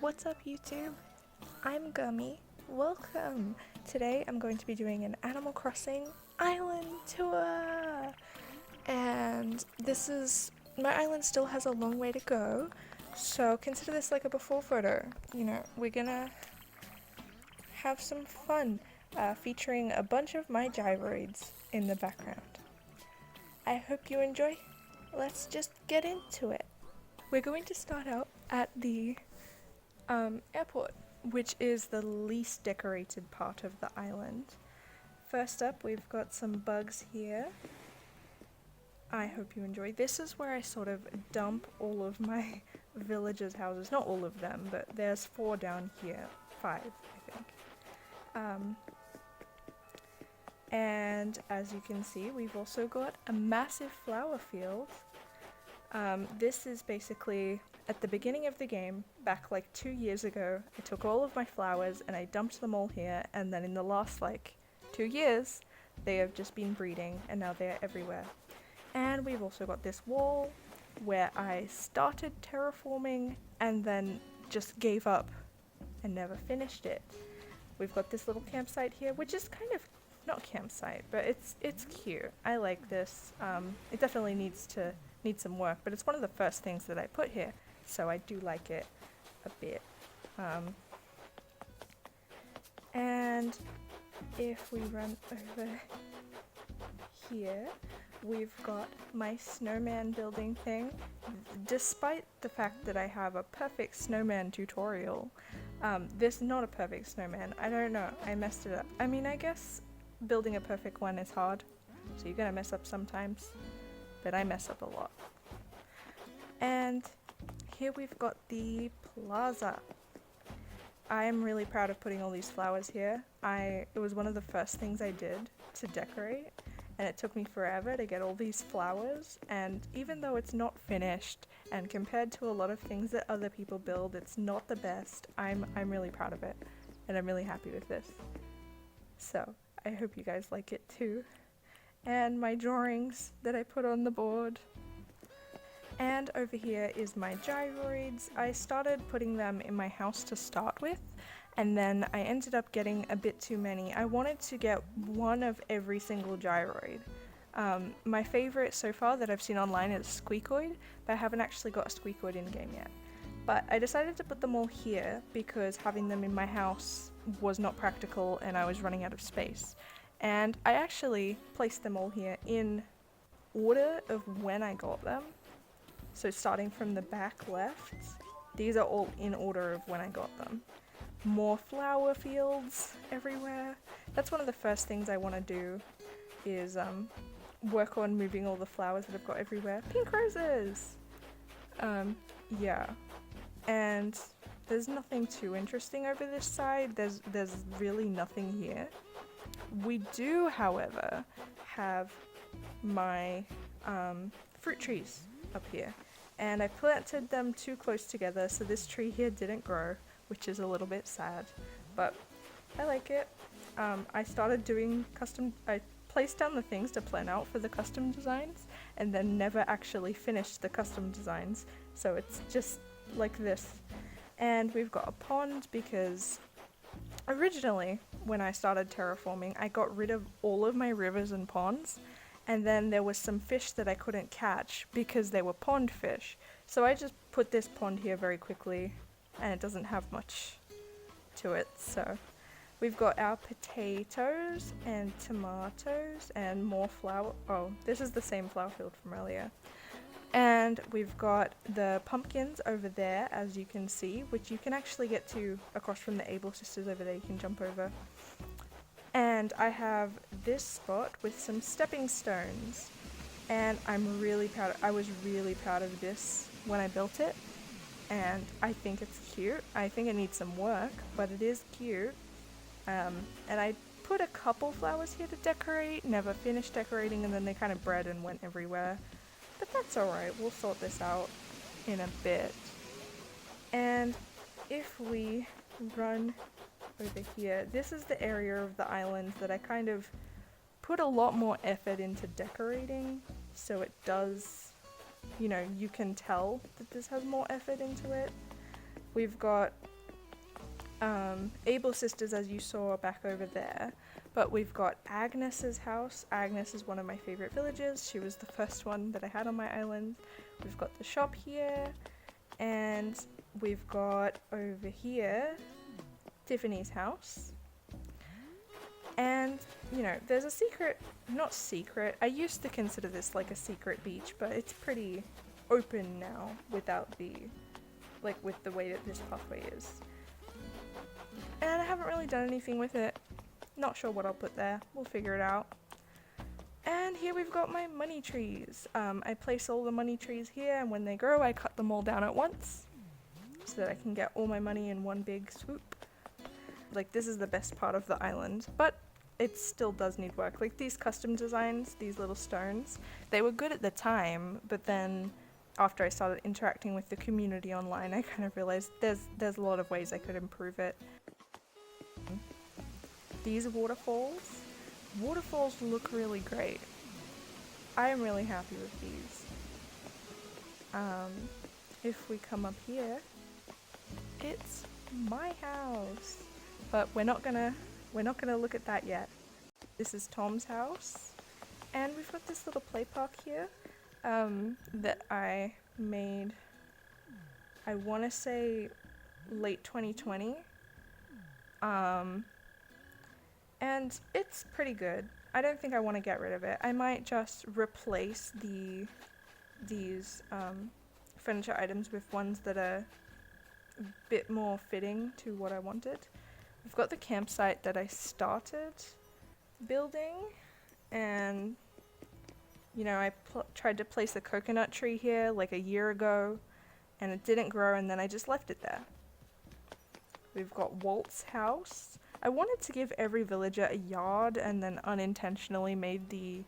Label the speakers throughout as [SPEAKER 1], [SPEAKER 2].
[SPEAKER 1] What's up YouTube? I'm Gummy. Welcome! Today I'm going to be doing an Animal Crossing island tour! And my island still has a long way to go, so consider this like a before photo. We're gonna have some fun featuring a bunch of my gyroids in the background. I hope you enjoy. Let's just get into it. We're going to start out at the airport, which is the least decorated part of the island. First up, we've got some bugs here. I hope you enjoy. This is where I sort of dump all of my villagers' houses. Not all of them, but there's 4 down here. 5, I think. And as you can see, we've also got a massive flower field. This is basically at the beginning of the game, back like 2 years ago. I took all of my flowers and I dumped them all here, and then in the last like 2 years they have just been breeding and now they're everywhere. And we've also got this wall where I started terraforming and then just gave up and never finished it. We've got this little campsite here, which is kind of not campsite, but it's cute. I like this. It definitely needs some work, but it's one of the first things that I put here, so I do like it a bit. And if we run over here, we've got my snowman building thing. Despite the fact that I have a perfect snowman tutorial, this is not a perfect snowman. I don't know, I messed it up. I mean, I guess building a perfect one is hard, so you're gonna mess up sometimes, but I mess up a lot. And here we've got the plaza. I am really proud of putting all these flowers here. It was one of the first things I did to decorate, and it took me forever to get all these flowers, and even though it's not finished, and compared to a lot of things that other people build, it's not the best, I'm really proud of it, and I'm really happy with this. So, I hope you guys like it too. And my drawings that I put on the board. And over here is my gyroids. I started putting them in my house to start with, and then I ended up getting a bit too many. I wanted to get one of every single gyroid. My favorite so far that I've seen online is Squeakoid, but I haven't actually got a Squeakoid in game yet. But I decided to put them all here because having them in my house was not practical and I was running out of space. And I actually placed them all here in order of when I got them. So starting from the back left, these are all in order of when I got them. More flower fields everywhere. That's one of the first things I want to do is work on moving all the flowers that I've got everywhere. Pink roses! Yeah. And there's nothing too interesting over this side. There's really nothing here. We do, however, have my fruit trees up here. And I planted them too close together, so this tree here didn't grow, which is a little bit sad, but I like it. I started doing I placed down the things to plan out for the custom designs, and then never actually finished the custom designs, so it's just like this. And we've got a pond because originally, when I started terraforming, I got rid of all of my rivers and ponds, and then there was some fish that I couldn't catch because they were pond fish. So I just put this pond here very quickly, and it doesn't have much to it. So we've got our potatoes and tomatoes and more flower. Oh, this is the same flower field from earlier. And we've got the pumpkins over there, as you can see, which you can actually get to across from the Able Sisters over there. You can jump over. And I have this spot with some stepping stones, and I'm really proud. I was really proud of this when I built it, and I think it's cute. I think it needs some work, but it is cute. And I put a couple flowers here to decorate, never finished decorating, and then they kind of bred and went everywhere. But that's alright, we'll sort this out in a bit. And if we run over here, this is the area of the island that I kind of put a lot more effort into decorating, so it does, you can tell that this has more effort into it. We've got Able Sisters, as you saw back over there, but we've got Agnes's house. Agnes is one of my favorite villagers. She was the first one that I had on my island. We've got the shop here, and we've got over here Tiffany's house. And, you know, there's a secret, not secret, I used to consider this like a secret beach, but it's pretty open now without the, like with the way that this pathway is. And I haven't really done anything with it. Not sure what I'll put there. We'll figure it out. And here we've got my money trees. I place all the money trees here, and when they grow I cut them all down at once so that I can get all my money in one big swoop. Like, this is the best part of the island, but it still does need work. Like, these custom designs, these little stones, they were good at the time, but then after I started interacting with the community online, I kind of realized there's a lot of ways I could improve it. These waterfalls look really great. I am really happy with these. If we come up here, it's my house. But we're not gonna look at that yet. This is Tom's house, and we've got this little play park here that I made, I want to say late 2020, and it's pretty good. I don't think I want to get rid of it. I might just replace these furniture items with ones that are a bit more fitting to what I wanted. We've got the campsite that I started building, and you know, I tried to place a coconut tree here like a year ago, and it didn't grow, and then I just left it there. We've got Walt's house. I wanted to give every villager a yard, and then unintentionally made the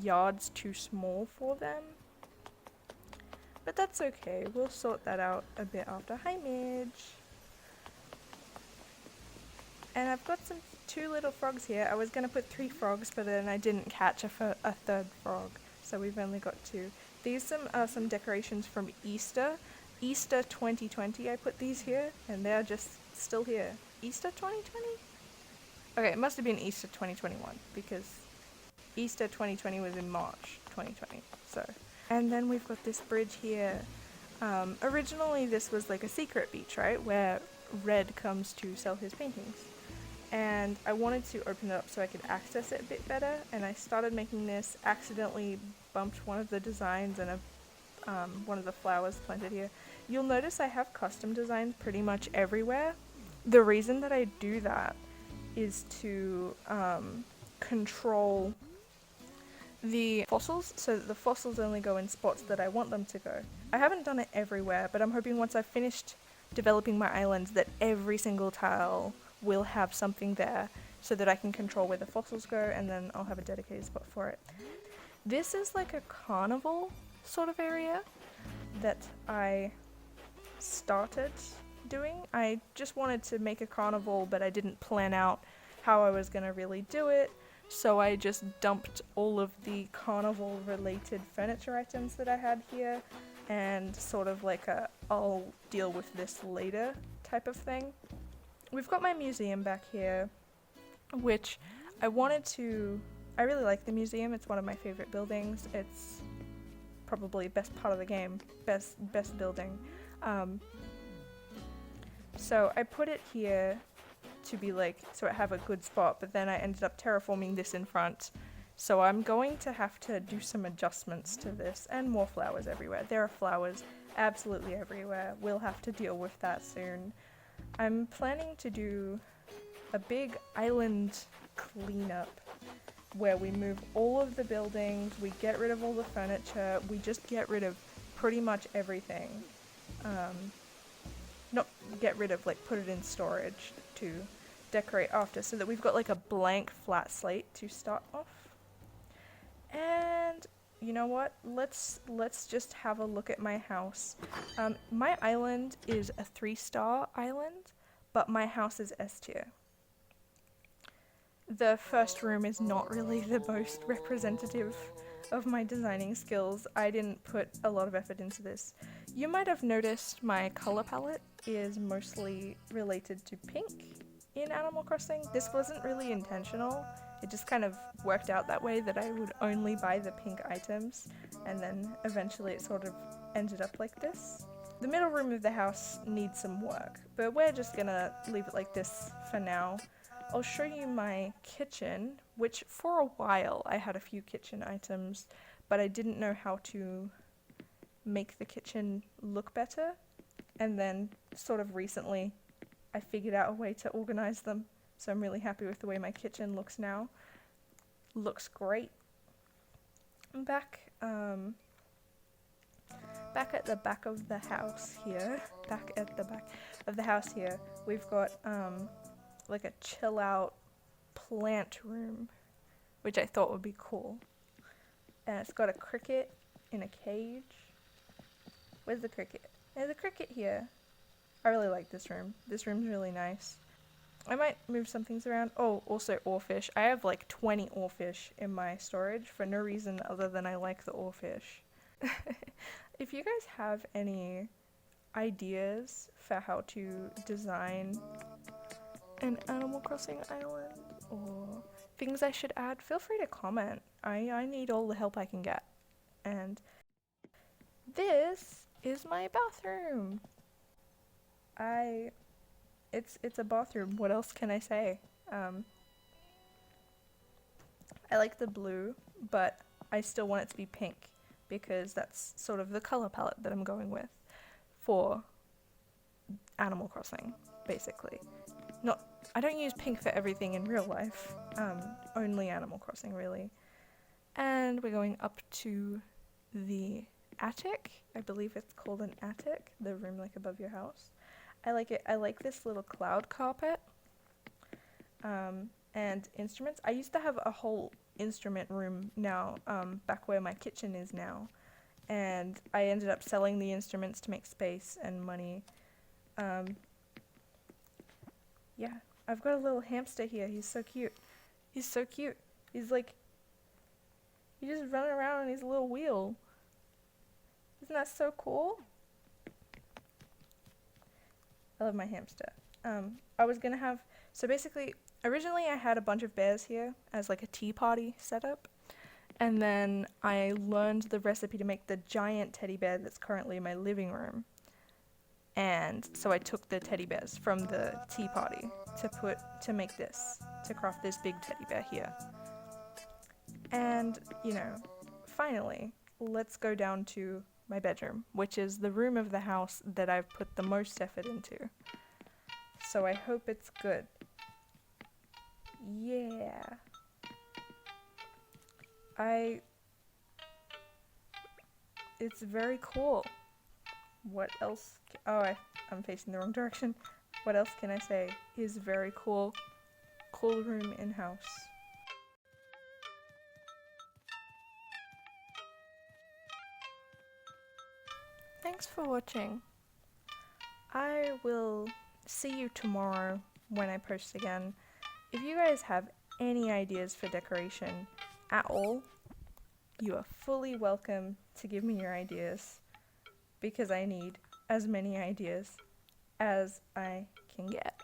[SPEAKER 1] yards too small for them. But that's okay, we'll sort that out a bit after. Hi, Midge! And I've got two little frogs here. I was going to put 3 frogs, but then I didn't catch a third frog, so we've only got 2. These are some decorations from Easter. Easter 2020, I put these here, and they're just still here. Easter 2020? Okay, it must have been Easter 2021, because Easter 2020 was in March 2020, so. And then we've got this bridge here. Originally this was like a secret beach, right, where Red comes to sell his paintings. And I wanted to open it up so I could access it a bit better, and I started making this, accidentally bumped one of the designs and one of the flowers planted here. You'll notice I have custom designs pretty much everywhere. The reason that I do that is to control the fossils, so that the fossils only go in spots that I want them to go. I haven't done it everywhere, but I'm hoping once I've finished developing my islands that every single tile will have something there so that I can control where the fossils go, and then I'll have a dedicated spot for it. This is like a carnival sort of area that I started doing. I just wanted to make a carnival, but I didn't plan out how I was going to really do it, so I just dumped all of the carnival related furniture items that I had here, and sort of like a I'll deal with this later type of thing. We've got my museum back here, which I really like the museum. It's one of my favorite buildings. It's probably best part of the game, best building. So I put it here to be like, so I have a good spot, but then I ended up terraforming this in front. So I'm going to have to do some adjustments to this, and more flowers everywhere. There are flowers absolutely everywhere. We'll have to deal with that soon. I'm planning to do a big island cleanup where we move all of the buildings, we get rid of all the furniture, we just get rid of pretty much everything. Not get rid of, like put it in storage to decorate after, so that we've got like a blank flat slate to start off. And you know what? Let's just have a look at my house. My island is a 3-star island, but my house is S tier. The first room is not really the most representative of my designing skills. I didn't put a lot of effort into this. You might have noticed my color palette is mostly related to pink in Animal Crossing. This wasn't really intentional. It just kind of worked out that way, that I would only buy the pink items, and then eventually it sort of ended up like this. The middle room of the house needs some work, but we're just gonna leave it like this for now. I'll show you my kitchen, which for a while I had a few kitchen items, but I didn't know how to make the kitchen look better, and then sort of recently I figured out a way to organize them, so I'm really happy with the way my kitchen looks now. Looks great. I'm back at the back of the house here, we've got like a chill out plant room, which I thought would be cool. And it's got a cricket in a cage. Where's the cricket? There's a cricket here. I really like this room. This room's really nice. I might move some things around. Oh, also oarfish. I have like 20 oarfish in my storage for no reason other than I like the oarfish. If you guys have any ideas for how to design an Animal Crossing island or things I should add, feel free to comment. I need all the help I can get. And this is my bathroom. It's a bathroom. What else can I say? I like the blue, but I still want it to be pink because that's sort of the color palette that I'm going with for Animal Crossing, basically. I don't use pink for everything in real life, only Animal Crossing really. And we're going up to the attic. I believe it's called an attic, the room like above your house. I like it. I like this little cloud carpet and instruments. I used to have a whole instrument room now, back where my kitchen is now, and I ended up selling the instruments to make space and money. Yeah, I've got a little hamster here. He's so cute. He's so cute. He's like, he just running around on his little wheel. Isn't that so cool? I love my hamster. I was gonna have, so basically, originally I had a bunch of bears here as like a tea party setup, and then I learned the recipe to make the giant teddy bear that's currently in my living room. And so I took the teddy bears from the tea party to craft this big teddy bear here. And, you know, finally, let's go down to my bedroom, which is the room of the house that I've put the most effort into. So I hope it's good. Yeah. It's very cool. What else? I'm facing the wrong direction. What else can I say? Is very cool. Cool room in house. Thanks for watching. I will see you tomorrow when I post again. If you guys have any ideas for decoration at all, you are fully welcome to give me your ideas, because I need as many ideas as I can get.